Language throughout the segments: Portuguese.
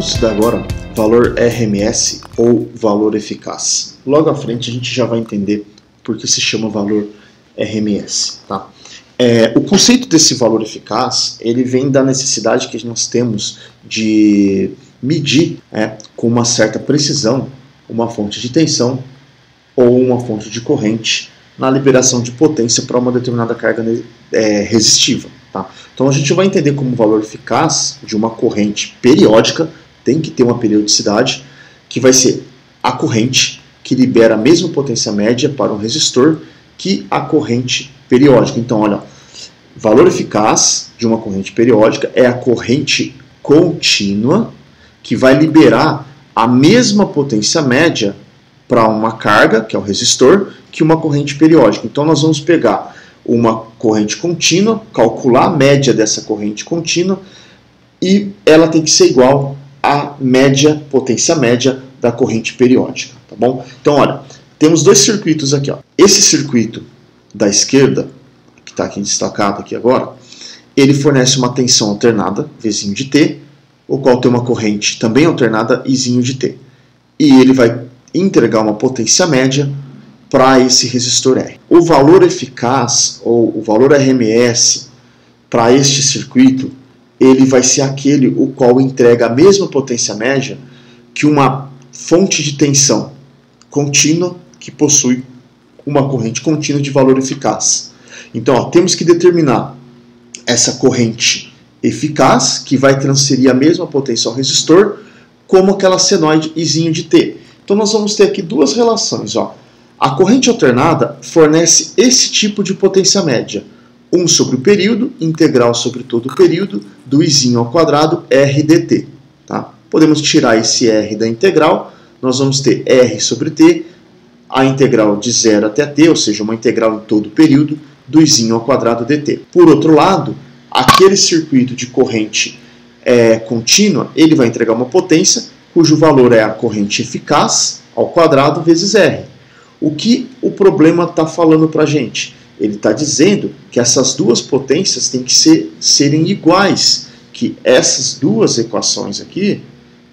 vamos estudar agora valor RMS ou valor eficaz. Logo à frente a gente já vai entender por que se chama valor RMS. Tá? O conceito desse valor eficaz, ele vem da necessidade que nós temos de medir com uma certa precisão uma fonte de tensão ou uma fonte de corrente na liberação de potência para uma determinada carga resistiva. Tá? Então a gente vai entender como valor eficaz de uma corrente periódica, tem que ter uma periodicidade, que vai ser a corrente que libera a mesma potência média para um resistor que a corrente periódica. Então olha, valor eficaz de uma corrente periódica é a corrente contínua que vai liberar a mesma potência média para uma carga, que é o resistor, que uma corrente periódica. Então nós vamos pegar uma corrente contínua, calcular a média dessa corrente contínua e ela tem que ser igual à média, potência média da corrente periódica, tá bom? Então olha, temos dois circuitos aqui, ó. Esse circuito da esquerda, que está aqui destacado aqui agora, ele fornece uma tensão alternada, Vzinho de T, o qual tem uma corrente também alternada, Izinho de T. E ele vai entregar uma potência média para esse resistor R. O valor eficaz, ou o valor RMS, para este circuito, ele vai ser aquele o qual entrega a mesma potência média que uma fonte de tensão contínua que possui uma corrente contínua de valor eficaz. Então, ó, temos que determinar essa corrente eficaz, que vai transferir a mesma potência ao resistor, como aquela senoide Izinho de T. Então, nós vamos ter aqui duas relações, ó. A corrente alternada fornece esse tipo de potência média. 1 sobre o período, integral sobre todo o período, do Izinho ao quadrado, R dt. Tá? Podemos tirar esse R da integral, nós vamos ter R sobre T, a integral de 0 até T, ou seja, uma integral em todo o período, do Izinho ao quadrado dt. Por outro lado, aquele circuito de corrente contínua, ele vai entregar uma potência, cujo valor é a corrente eficaz ao quadrado vezes R. O que o problema está falando para a gente? Ele está dizendo que essas duas potências têm que serem iguais, que essas duas equações aqui,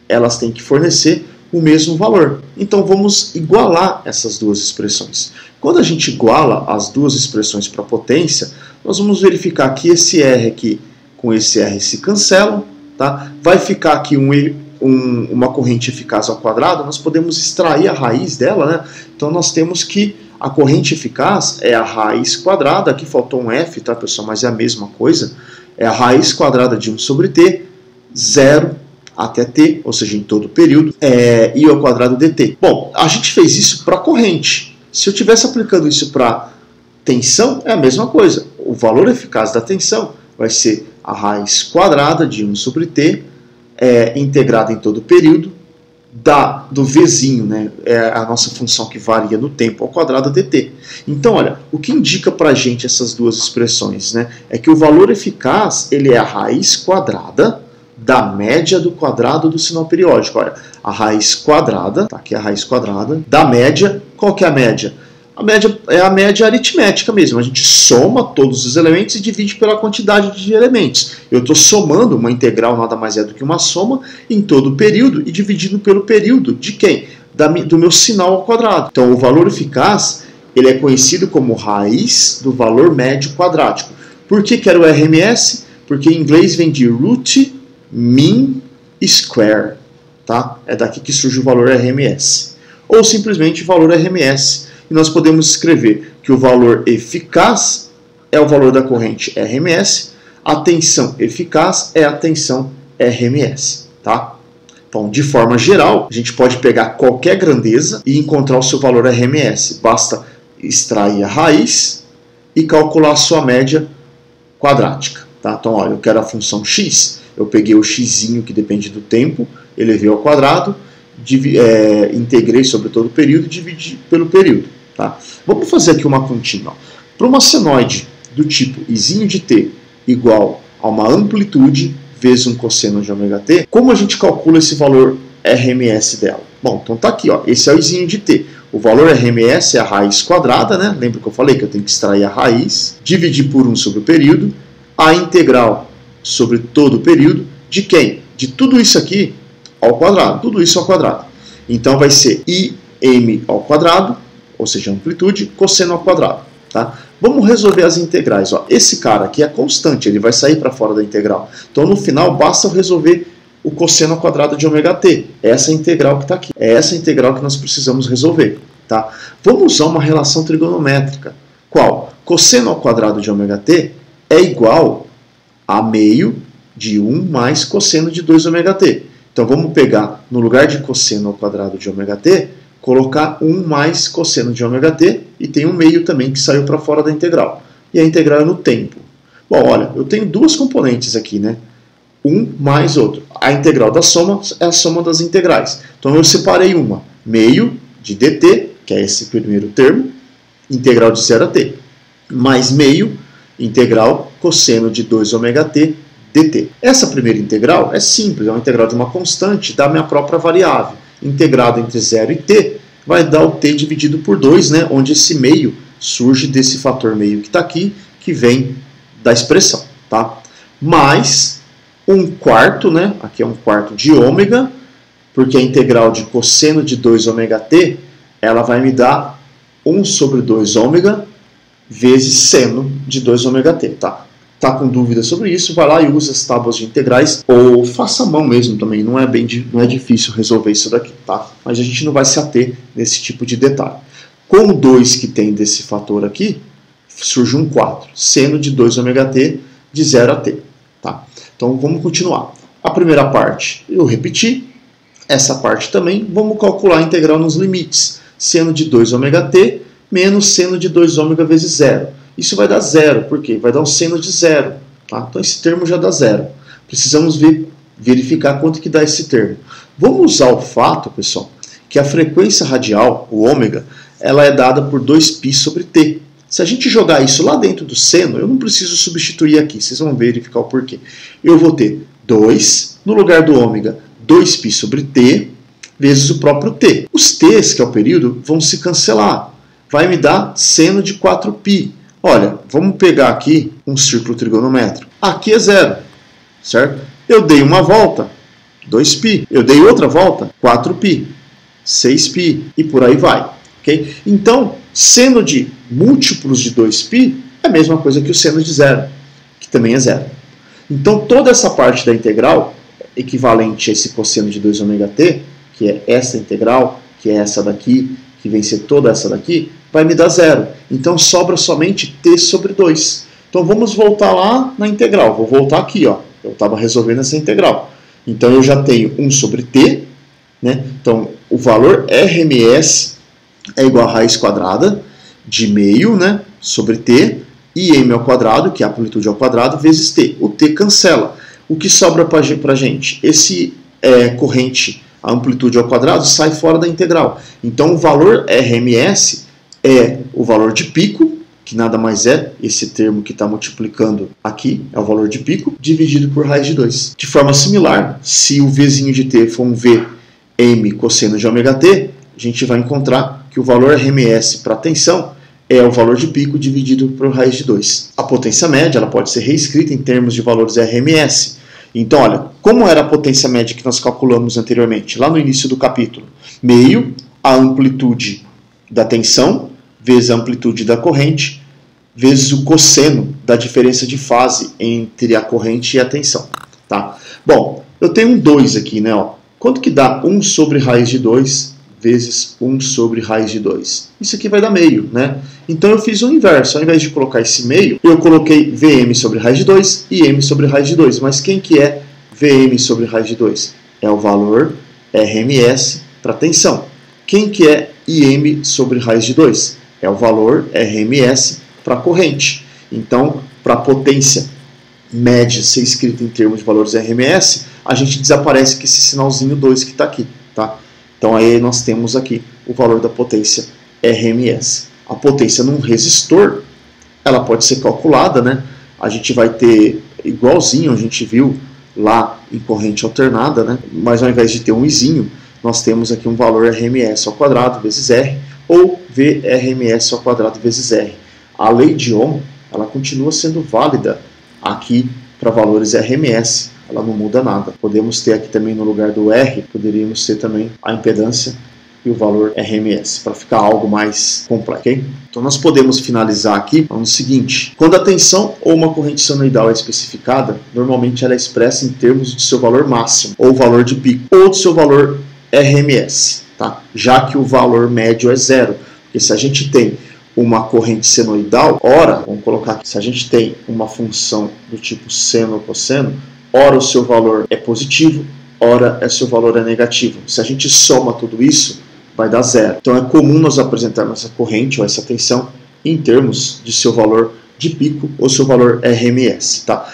elas têm que fornecer o mesmo valor. Então vamos igualar essas duas expressões. Quando a gente iguala as duas expressões para potência, nós vamos verificar que esse R aqui com esse R se cancelam, tá? Vai ficar aqui uma corrente eficaz ao quadrado, nós podemos extrair a raiz dela, né? Então nós temos que a corrente eficaz é a raiz quadrada, aqui faltou um F, tá pessoal, mas é a mesma coisa, é a raiz quadrada de 1 sobre T, 0 até T, ou seja, em todo o período, I ao quadrado dt. Bom, a gente fez isso para corrente. Se eu estivesse aplicando isso para tensão, é a mesma coisa. O valor eficaz da tensão vai ser a raiz quadrada de 1 sobre T, integrada em todo o período, do Vzinho, né? É a nossa função que varia no tempo ao quadrado dt. Então, olha, o que indica para a gente essas duas expressões, né? É que o valor eficaz ele é a raiz quadrada da média do quadrado do sinal periódico. Olha, a raiz quadrada, tá aqui a raiz quadrada, da média. Qual que é a média? A média é a média aritmética mesmo. A gente soma todos os elementos e divide pela quantidade de elementos. Eu estou somando, uma integral nada mais é do que uma soma, em todo o período e dividindo pelo período de quem? Do meu sinal ao quadrado. Então, o valor eficaz ele é conhecido como raiz do valor médio quadrático. Por que era o RMS? Porque em inglês vem de root mean square. Tá? É daqui que surge o valor RMS. Ou simplesmente o valor RMS. E nós podemos escrever que o valor eficaz é o valor da corrente RMS, a tensão eficaz é a tensão RMS. Tá? Então, de forma geral, a gente pode pegar qualquer grandeza e encontrar o seu valor RMS. Basta extrair a raiz e calcular a sua média quadrática. Tá? Então, olha, eu quero a função x, eu peguei o xzinho que depende do tempo, elevei ao quadrado, integrei sobre todo o período e dividi pelo período. Tá? Vamos fazer aqui uma continha. Para uma senoide do tipo Izinho de T igual a uma amplitude vezes um cosseno de ômega t, como a gente calcula esse valor RMS dela? Bom, então tá aqui, ó, esse é o Izinho de T. O valor RMS é a raiz quadrada, né? Lembra que eu falei que eu tenho que extrair a raiz, dividir por 1 sobre o período, a integral sobre todo o período, de quem? De tudo isso aqui ao quadrado, tudo isso ao quadrado. Então vai ser Im ao quadrado, ou seja, amplitude, cosseno ao quadrado. Tá? Vamos resolver as integrais. Ó. Esse cara aqui é constante, ele vai sair para fora da integral. Então no final basta eu resolver o cosseno ao quadrado de ômega t. É essa integral que está aqui. É essa integral que nós precisamos resolver. Tá? Vamos usar uma relação trigonométrica. Qual? Cosseno ao quadrado de ômega t é igual a meio de 1 mais cosseno de 2 ômega t. Então vamos pegar, no lugar de cosseno ao quadrado de ômega t, colocar 1 mais cosseno de ômega t, e tem um meio também que saiu para fora da integral. E a integral é no tempo. Bom, olha, eu tenho duas componentes aqui, né? Um mais outro. A integral da soma é a soma das integrais. Então eu separei uma, meio de dt, que é esse primeiro termo, integral de 0 a t, mais meio, integral cosseno de 2 ômega t dt. Essa primeira integral é simples, é uma integral de uma constante da minha própria variável. Integrado entre 0 e t, vai dar o t dividido por 2, né, onde esse meio surge desse fator meio que está aqui, que vem da expressão. Tá? Mais 1/4, né, aqui é 1/4 de ômega, porque a integral de cosseno de 2 ômega t, ela vai me dar 1 sobre 2 ômega vezes seno de 2 ômega t. Tá com dúvida sobre isso, vai lá e usa as tábuas de integrais, ou faça a mão mesmo também, não é difícil resolver isso daqui, tá? Mas a gente não vai se ater nesse tipo de detalhe. Com o 2 que tem desse fator aqui, surge um 4, seno de 2 ômega t de 0 a t, tá? Então vamos continuar. A primeira parte eu repeti, essa parte também, vamos calcular a integral nos limites. Seno de 2 ômega t menos seno de 2 ômega vezes 0. Isso vai dar 0, por quê? Vai dar um seno de 0. Tá? Então esse termo já dá 0. Precisamos verificar quanto que dá esse termo. Vamos usar o fato, pessoal, que a frequência radial, o ômega, ela é dada por 2π sobre t. Se a gente jogar isso lá dentro do seno, eu não preciso substituir aqui, vocês vão verificar o porquê. Eu vou ter 2, no lugar do ômega, 2π sobre t, vezes o próprio t. Os t's, que é o período, vão se cancelar. Vai me dar seno de 4π. Olha, vamos pegar aqui um círculo trigonométrico. Aqui é 0, certo? Eu dei uma volta, 2π. Eu dei outra volta, 4π, 6π e por aí vai. Okay? Então, seno de múltiplos de 2π é a mesma coisa que o seno de 0, que também é 0. Então, toda essa parte da integral, equivalente a esse cosseno de 2 ômega t, que é essa integral, que é essa daqui, que vem ser toda essa daqui, vai me dar 0. Então sobra somente t sobre 2. Então vamos voltar lá na integral. Vou voltar aqui, ó. Eu estava resolvendo essa integral. Então eu já tenho 1 sobre t, né? Então o valor RMS é igual a raiz quadrada de meio, né, sobre t, e m ao quadrado, que é a amplitude ao quadrado, vezes t. O t cancela. O que sobra para a gente? Esse corrente, a amplitude ao quadrado, sai fora da integral. Então o valor RMS é o valor de pico, que nada mais é esse termo que está multiplicando aqui, é o valor de pico, dividido por raiz de 2. De forma similar, se o Vzinho de t for um Vm cosseno de ômega t, a gente vai encontrar que o valor RMS para a tensão é o valor de pico dividido por raiz de 2. A potência média ela pode ser reescrita em termos de valores RMS. Então, olha, como era a potência média que nós calculamos anteriormente, lá no início do capítulo? Meio a amplitude da tensão vezes a amplitude da corrente, vezes o cosseno da diferença de fase entre a corrente e a tensão. Tá? Bom, eu tenho um 2 aqui, né? Ó. Quanto que dá 1 sobre raiz de 2 vezes 1 sobre raiz de 2? Isso aqui vai dar meio, né? Então eu fiz o inverso. Ao invés de colocar esse meio, eu coloquei Vm sobre raiz de 2 e m sobre raiz de 2. Mas quem que é Vm sobre raiz de 2? É o valor RMS para tensão. Quem que é Im sobre raiz de 2? É o valor RMS para a corrente. Então, para a potência média ser escrita em termos de valores RMS, a gente desaparece com esse sinalzinho 2 que está aqui. Tá? Então, aí nós temos aqui o valor da potência RMS. A potência num resistor, ela pode ser calculada, né? A gente vai ter igualzinho, a gente viu lá em corrente alternada, né? Mas ao invés de ter um izinho, nós temos aqui um valor RMS ao quadrado vezes R, ou VRMS ao quadrado vezes R. A lei de Ohm, ela continua sendo válida aqui para valores RMS. ela não muda nada. Podemos ter aqui também no lugar do R, poderíamos ter também a impedância e o valor RMS, para ficar algo mais complexo, ok? Então nós podemos finalizar aqui falando o seguinte: quando a tensão ou uma corrente senoidal é especificada, normalmente ela é expressa em termos de seu valor máximo, ou valor de pico, ou do seu valor RMS, tá? Já que o valor médio é zero, porque se a gente tem uma corrente senoidal, ora, vamos colocar aqui, se a gente tem uma função do tipo seno ou cosseno, ora o seu valor é positivo, ora o seu valor é negativo. Se a gente soma tudo isso, vai dar zero. Então é comum nós apresentarmos essa corrente ou essa tensão em termos de seu valor de pico ou seu valor RMS, tá?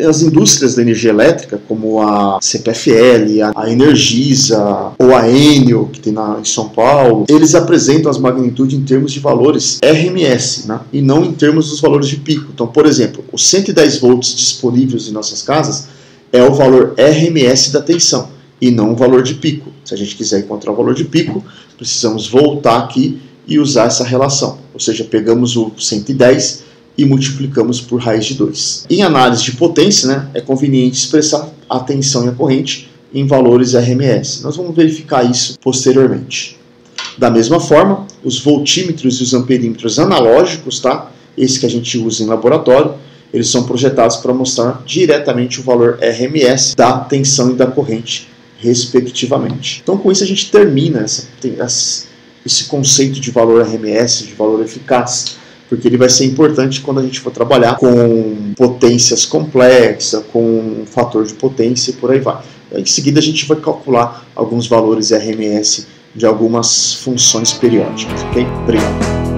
As indústrias da energia elétrica, como a CPFL, a Energisa ou a Enel, que tem em São Paulo, eles apresentam as magnitudes em termos de valores RMS, né? E não em termos dos valores de pico. Então, por exemplo, os 110 volts disponíveis em nossas casas é o valor RMS da tensão e não o valor de pico. Se a gente quiser encontrar o valor de pico, precisamos voltar aqui e usar essa relação. Ou seja, pegamos o 110 e multiplicamos por raiz de 2. Em análise de potência, né, é conveniente expressar a tensão e a corrente em valores RMS. Nós vamos verificar isso posteriormente. Da mesma forma, os voltímetros e os amperímetros analógicos, tá? Esse que a gente usa em laboratório, eles são projetados para mostrar diretamente o valor RMS da tensão e da corrente, respectivamente. Então, com isso, a gente termina esse conceito de valor RMS, de valor eficaz, porque ele vai ser importante quando a gente for trabalhar com potências complexas, com fator de potência e por aí vai. Em seguida, a gente vai calcular alguns valores RMS de algumas funções periódicas, ok? Obrigado.